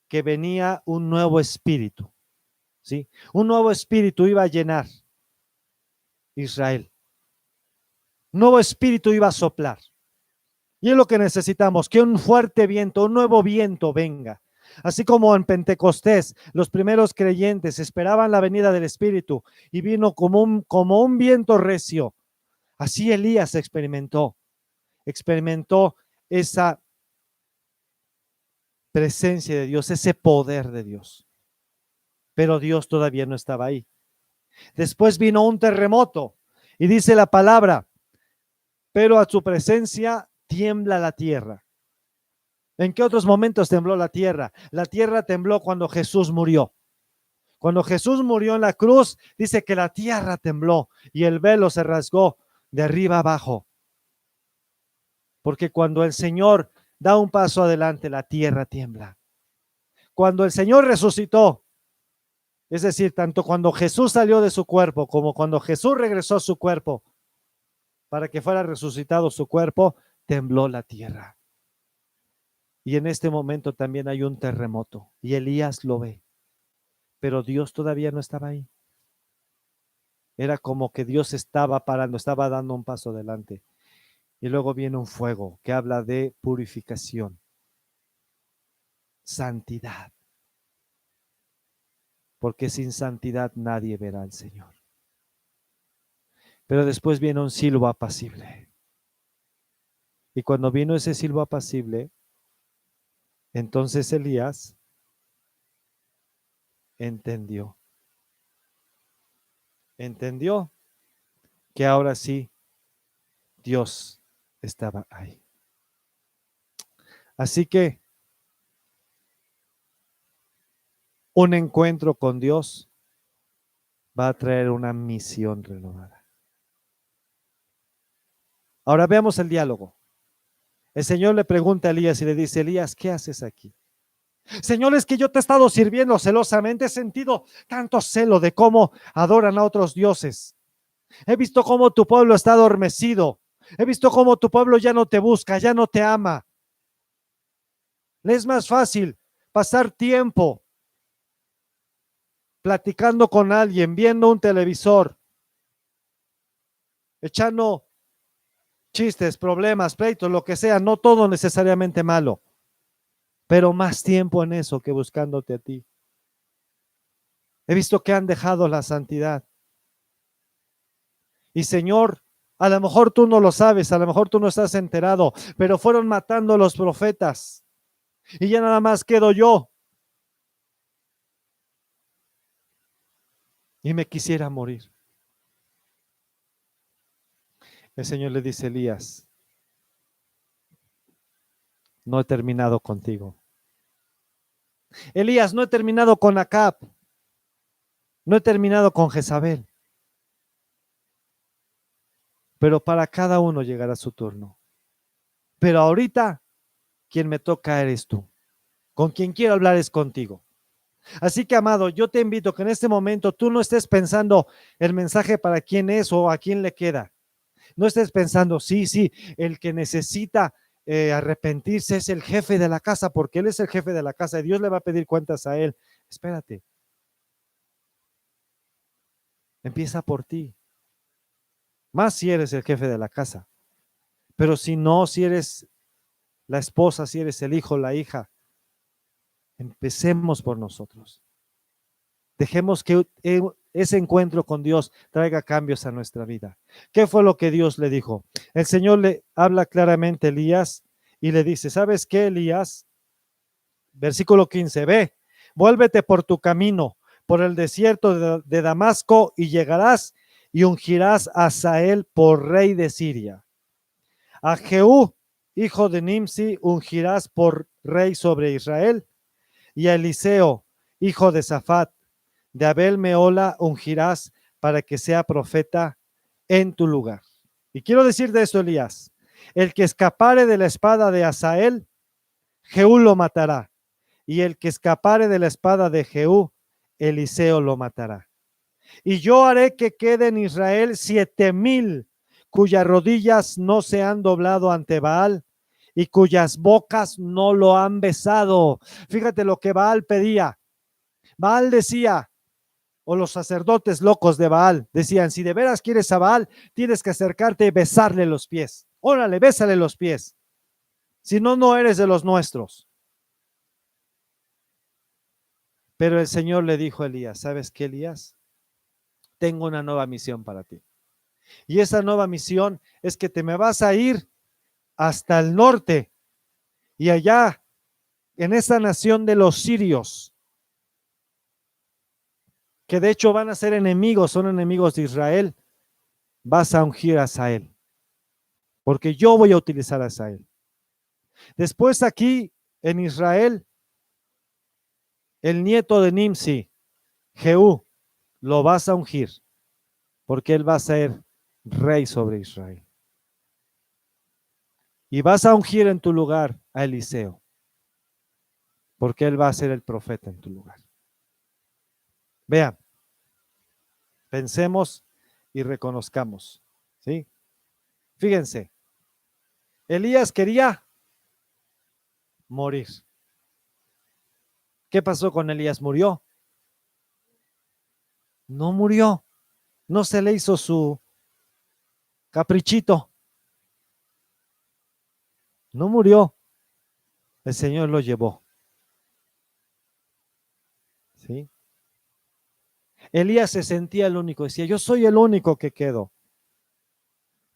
[SPEAKER 1] que venía un nuevo espíritu, ¿sí? Un nuevo espíritu iba a llenar Israel. Un nuevo espíritu iba a soplar. Y es lo que necesitamos, que un fuerte viento, un nuevo viento venga. Así como en Pentecostés, los primeros creyentes esperaban la venida del Espíritu y vino como un viento recio. Así Elías experimentó esa presencia de Dios, ese poder de Dios. Pero Dios todavía no estaba ahí. Después vino un terremoto y dice la palabra, pero a su presencia tiembla la tierra. ¿En qué otros momentos tembló la tierra? La tierra tembló cuando Jesús murió. Cuando Jesús murió en la cruz, dice que la tierra tembló y el velo se rasgó de arriba abajo. Porque cuando el Señor da un paso adelante, la tierra tiembla. Cuando el Señor resucitó, es decir, tanto cuando Jesús salió de su cuerpo como cuando Jesús regresó a su cuerpo para que fuera resucitado su cuerpo, tembló la tierra. Y en este momento también hay un terremoto y Elías lo ve, pero Dios todavía no estaba ahí. Era como que Dios estaba parando, estaba dando un paso adelante. Y luego viene un fuego que habla de purificación, santidad. Porque sin santidad nadie verá al Señor. Pero después viene un silbo apacible. Y cuando vino ese silbo apacible, entonces Elías entendió que ahora sí Dios estaba ahí. Así que un encuentro con Dios va a traer una misión renovada. Ahora veamos el diálogo. El Señor le pregunta a Elías y le dice, Elías, ¿qué haces aquí? Señor, es que yo te he estado sirviendo celosamente, he sentido tanto celo de cómo adoran a otros dioses. He visto cómo tu pueblo está adormecido. He visto cómo tu pueblo ya no te busca, ya no te ama. Le es más fácil pasar tiempo platicando con alguien, viendo un televisor, echando chistes, problemas, pleitos, lo que sea, no todo necesariamente malo, pero más tiempo en eso que buscándote a ti. He visto que han dejado la santidad. Y Señor, a lo mejor tú no lo sabes, a lo mejor tú no estás enterado, pero fueron matando a los profetas y ya nada más quedo yo. Y me quisiera morir. El Señor le dice, Elías, no he terminado contigo. Elías, no he terminado con Acab. No he terminado con Jezabel. Pero para cada uno llegará su turno. Pero ahorita, quien me toca eres tú. Con quien quiero hablar es contigo. Así que, amado, yo te invito que en este momento tú no estés pensando el mensaje para quién es o a quién le queda. No estés pensando, sí, el que necesita arrepentirse es el jefe de la casa, porque él es el jefe de la casa y Dios le va a pedir cuentas a él. Espérate. Empieza por ti. Más si eres el jefe de la casa. Pero si no, si eres la esposa, si eres el hijo, la hija, empecemos por nosotros. Dejemos que ese encuentro con Dios traiga cambios a nuestra vida. ¿Qué fue lo que Dios le dijo? El Señor le habla claramente a Elías y le dice, ¿sabes qué, Elías? Versículo 15, ve, vuélvete por tu camino, por el desierto de Damasco y llegarás y ungirás a Hazael por rey de Siria. A Jehú, hijo de Nimsi, ungirás por rey sobre Israel, y a Eliseo, hijo de Safat, de Abel Meola, ungirás para que sea profeta en tu lugar. Y quiero decir de esto, Elías, el que escapare de la espada de Hazael, Jehú lo matará, y el que escapare de la espada de Jehú, Eliseo lo matará. Y yo haré que quede en Israel 7,000 cuyas rodillas no se han doblado ante Baal y cuyas bocas no lo han besado. Fíjate lo que Baal pedía. Baal decía, o los sacerdotes locos de Baal decían, si de veras quieres a Baal, tienes que acercarte y besarle los pies. Órale, bésale los pies. Si no, no eres de los nuestros. Pero el Señor le dijo a Elías, ¿sabes qué, Elías? Tengo una nueva misión para ti. Y esa nueva misión es que te me vas a ir hasta el norte y allá, en esa nación de los sirios, que de hecho van a ser enemigos, son enemigos de Israel, vas a ungir a Asael, porque yo voy a utilizar a Asael. Después aquí en Israel, el nieto de Nimsi, Jehú, lo vas a ungir, porque él va a ser rey sobre Israel. Y vas a ungir en tu lugar a Eliseo, porque él va a ser el profeta en tu lugar. Vean, pensemos y reconozcamos, ¿sí? Fíjense, Elías quería morir. ¿Qué pasó con Elías? ¿Murió? No murió, no se le hizo su caprichito, no murió, el Señor lo llevó, ¿sí? Elías se sentía el único, decía, yo soy el único que quedo.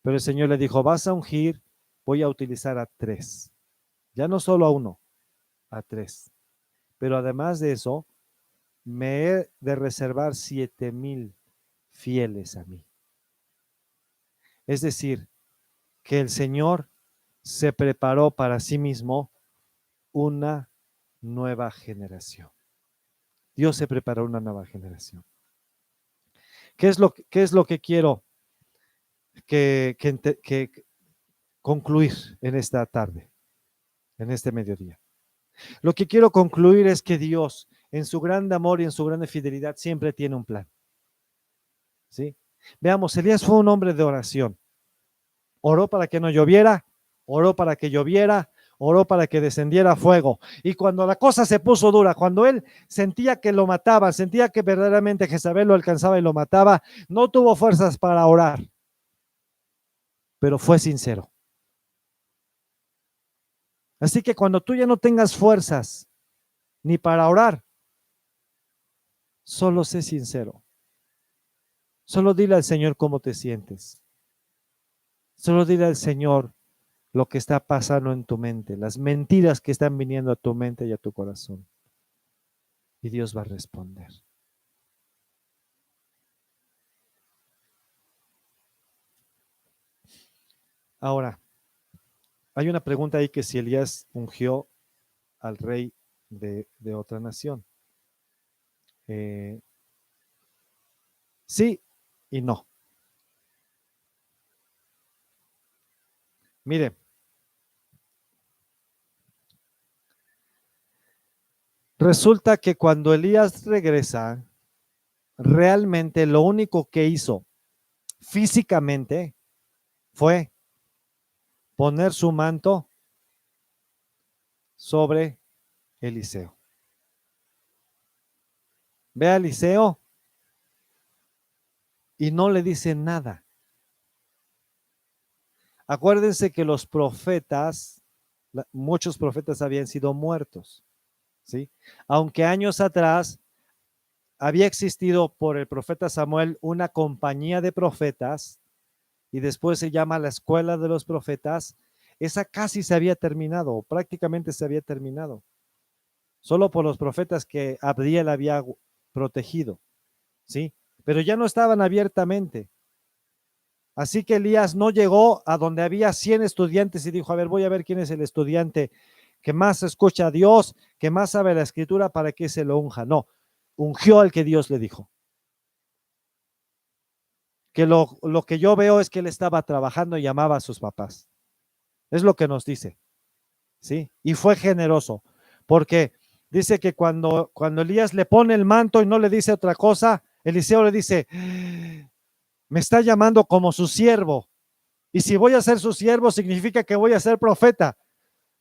[SPEAKER 1] Pero el Señor le dijo, vas a ungir, voy a utilizar a 3, ya no solo a 1, a 3. Pero además de eso, me he de reservar 7,000 fieles a mí. Es decir, que el Señor se preparó para sí mismo una nueva generación. Dios se preparó una nueva generación. ¿Qué es lo que quiero que concluir en esta tarde, en este mediodía? Lo que quiero concluir es que Dios, en su gran amor y en su grande fidelidad, siempre tiene un plan. ¿Sí? Veamos, Elías fue un hombre de oración. Oró para que no lloviera, oró para que lloviera, oró para que descendiera fuego. Y cuando la cosa se puso dura, cuando él sentía que lo mataban, sentía que verdaderamente Jezabel lo alcanzaba y lo mataba, no tuvo fuerzas para orar, pero fue sincero. Así que cuando tú ya no tengas fuerzas ni para orar, solo sé sincero. Solo dile al Señor cómo te sientes. Solo dile al Señor lo que está pasando en tu mente, las mentiras que están viniendo a tu mente y a tu corazón. Y Dios va a responder. Ahora, hay una pregunta ahí que si Elías ungió al rey de otra nación. Sí y no. Mire, resulta que cuando Elías regresa, realmente lo único que hizo físicamente fue poner su manto sobre Eliseo. Ve a Eliseo y no le dice nada. Acuérdense que los profetas, muchos profetas habían sido muertos, ¿sí? Aunque años atrás había existido por el profeta Samuel una compañía de profetas y después se llama la escuela de los profetas, esa casi se había terminado, prácticamente se había terminado, solo por los profetas que Abdiel había protegido, ¿sí? Pero ya no estaban abiertamente. Así que Elías no llegó a donde había 100 estudiantes y dijo, a ver, voy a ver quién es el estudiante que más escucha a Dios, que más sabe la escritura para que se lo unja. No, ungió al que Dios le dijo. Que lo que yo veo es que él estaba trabajando y amaba a sus papás. Es lo que nos dice, ¿sí? Y fue generoso, porque dice que cuando Elías le pone el manto y no le dice otra cosa, Eliseo le dice, me está llamando como su siervo. Y si voy a ser su siervo, significa que voy a ser profeta.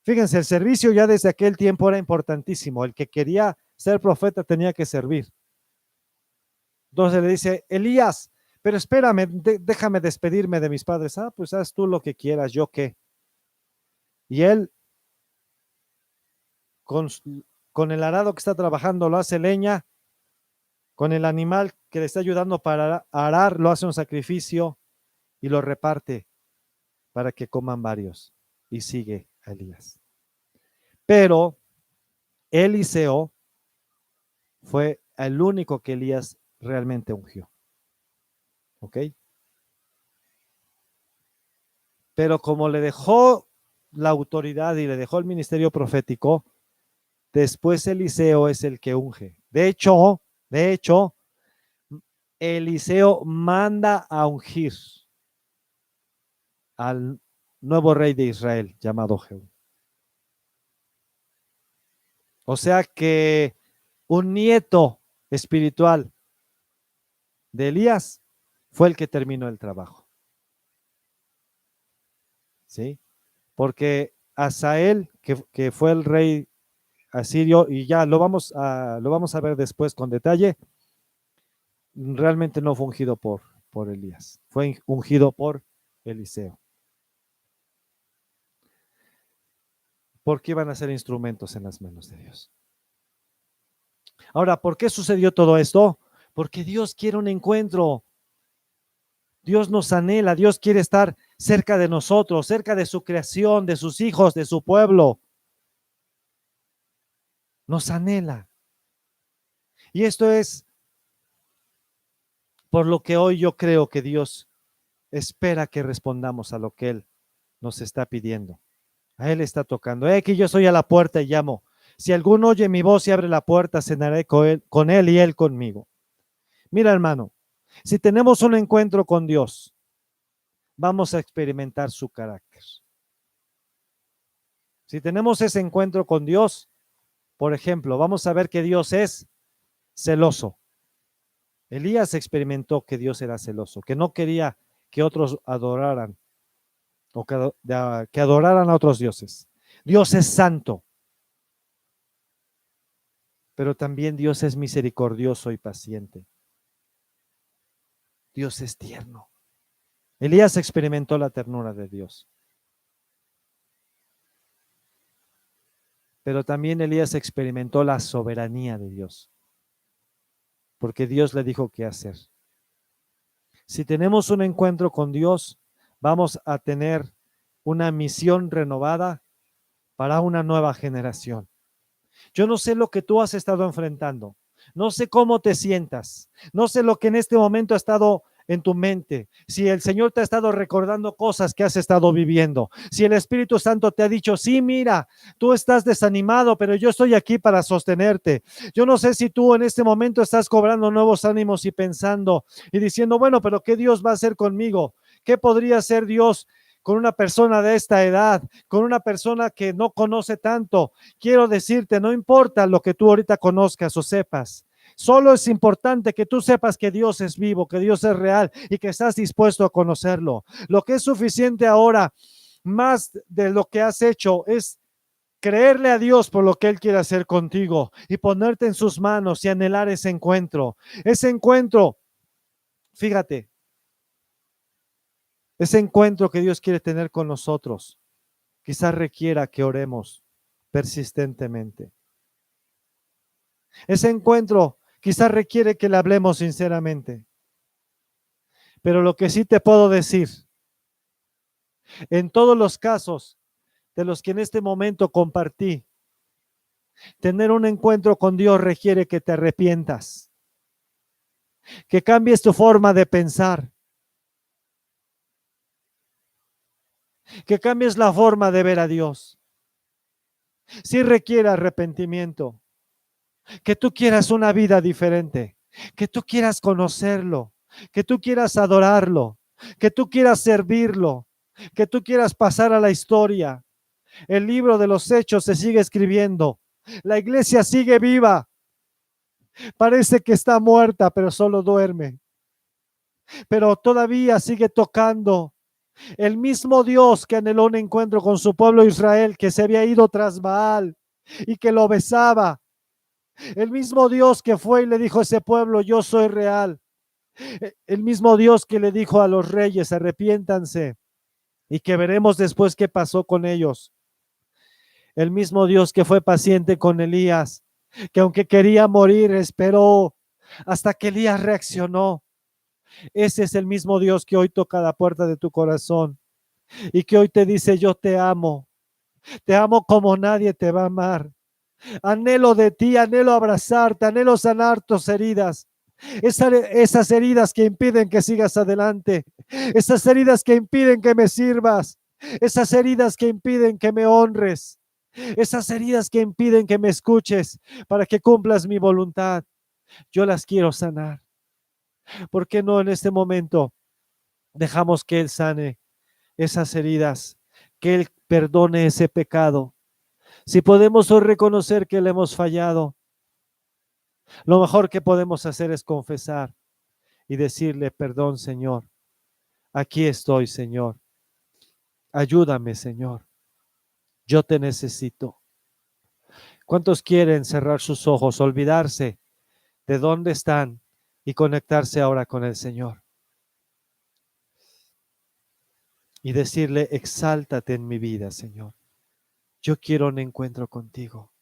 [SPEAKER 1] Fíjense, el servicio ya desde aquel tiempo era importantísimo. El que quería ser profeta tenía que servir. Entonces le dice, Elías, pero espérame, déjame despedirme de mis padres. Ah, pues haz tú lo que quieras, ¿yo qué? Y él con, con el arado que está trabajando lo hace leña, con el animal que le está ayudando para arar lo hace un sacrificio y lo reparte para que coman varios. Y sigue a Elías. Pero Eliseo fue el único que Elías realmente ungió. ¿Ok? Pero como le dejó la autoridad y le dejó el ministerio profético, después Eliseo es el que unge. De hecho, Eliseo manda a ungir al nuevo rey de Israel llamado Jehú. O sea que un nieto espiritual de Elías fue el que terminó el trabajo. ¿Sí? Porque Hazael, que fue el rey asirio, y ya lo vamos a ver después con detalle, realmente no fue ungido por Elías, fue ungido por Eliseo. Porque iban a ser instrumentos en las manos de Dios. Ahora, ¿por qué sucedió todo esto? Porque Dios quiere un encuentro. Dios nos anhela, Dios quiere estar cerca de nosotros, cerca de su creación, de sus hijos, de su pueblo. Nos anhela. Y esto es por lo que hoy yo creo que Dios espera que respondamos a lo que Él nos está pidiendo. A Él está tocando. Aquí yo soy a la puerta y llamo. Si alguno oye mi voz y abre la puerta, cenaré con él y Él conmigo. Mira, hermano, si tenemos un encuentro con Dios, vamos a experimentar su carácter. Si tenemos ese encuentro con Dios, por ejemplo, vamos a ver que Dios es celoso. Elías experimentó que Dios era celoso, que no quería que otros adoraran o que adoraran a otros dioses. Dios es santo, pero también Dios es misericordioso y paciente. Dios es tierno. Elías experimentó la ternura de Dios. Pero también Elías experimentó la soberanía de Dios, porque Dios le dijo qué hacer. Si tenemos un encuentro con Dios, vamos a tener una misión renovada para una nueva generación. Yo no sé lo que tú has estado enfrentando, no sé cómo te sientas, no sé lo que en este momento ha estado en tu mente, si el Señor te ha estado recordando cosas que has estado viviendo, si el Espíritu Santo te ha dicho, sí, mira, tú estás desanimado, pero yo estoy aquí para sostenerte. Yo no sé si tú en este momento estás cobrando nuevos ánimos y pensando y diciendo, bueno, pero ¿qué Dios va a hacer conmigo? ¿Qué podría hacer Dios con una persona de esta edad, con una persona que no conoce tanto? Quiero decirte, no importa lo que tú ahorita conozcas o sepas, solo es importante que tú sepas que Dios es vivo, que Dios es real y que estás dispuesto a conocerlo. Lo que es suficiente ahora, más de lo que has hecho, es creerle a Dios por lo que Él quiere hacer contigo y ponerte en sus manos y anhelar ese encuentro. Ese encuentro, fíjate, ese encuentro que Dios quiere tener con nosotros, quizás requiera que oremos persistentemente. Ese encuentro quizás requiere que le hablemos sinceramente. Pero lo que sí te puedo decir, en todos los casos de los que en este momento compartí, tener un encuentro con Dios requiere que te arrepientas, que cambies tu forma de pensar, que cambies la forma de ver a Dios. Sí requiere arrepentimiento, que tú quieras una vida diferente, que tú quieras conocerlo, que tú quieras adorarlo, que tú quieras servirlo, que tú quieras pasar a la historia. El libro de los Hechos se sigue escribiendo. La iglesia sigue viva. Parece que está muerta, pero solo duerme. Pero todavía sigue tocando. El mismo Dios que anheló un encuentro con su pueblo Israel, que se había ido tras Baal y que lo besaba. El mismo Dios que fue y le dijo a ese pueblo, yo soy real. El mismo Dios que le dijo a los reyes, arrepiéntanse, y que veremos después qué pasó con ellos. El mismo Dios que fue paciente con Elías, que aunque quería morir, esperó hasta que Elías reaccionó. Ese es el mismo Dios que hoy toca la puerta de tu corazón y que hoy te dice: yo te amo como nadie te va a amar. Anhelo de ti, anhelo abrazarte, anhelo sanar tus heridas. Esas heridas que impiden que sigas adelante, esas heridas que impiden que me sirvas, esas heridas que impiden que me honres, esas heridas que impiden que me escuches para que cumplas mi voluntad. Yo las quiero sanar. ¿Por qué no en este momento dejamos que Él sane esas heridas, que Él perdone ese pecado? Si podemos hoy reconocer que le hemos fallado, lo mejor que podemos hacer es confesar y decirle: perdón, Señor, aquí estoy, Señor, ayúdame, Señor, yo te necesito. ¿Cuántos quieren cerrar sus ojos, olvidarse de dónde están y conectarse ahora con el Señor? Y decirle: exáltate en mi vida, Señor. Yo quiero un encuentro contigo.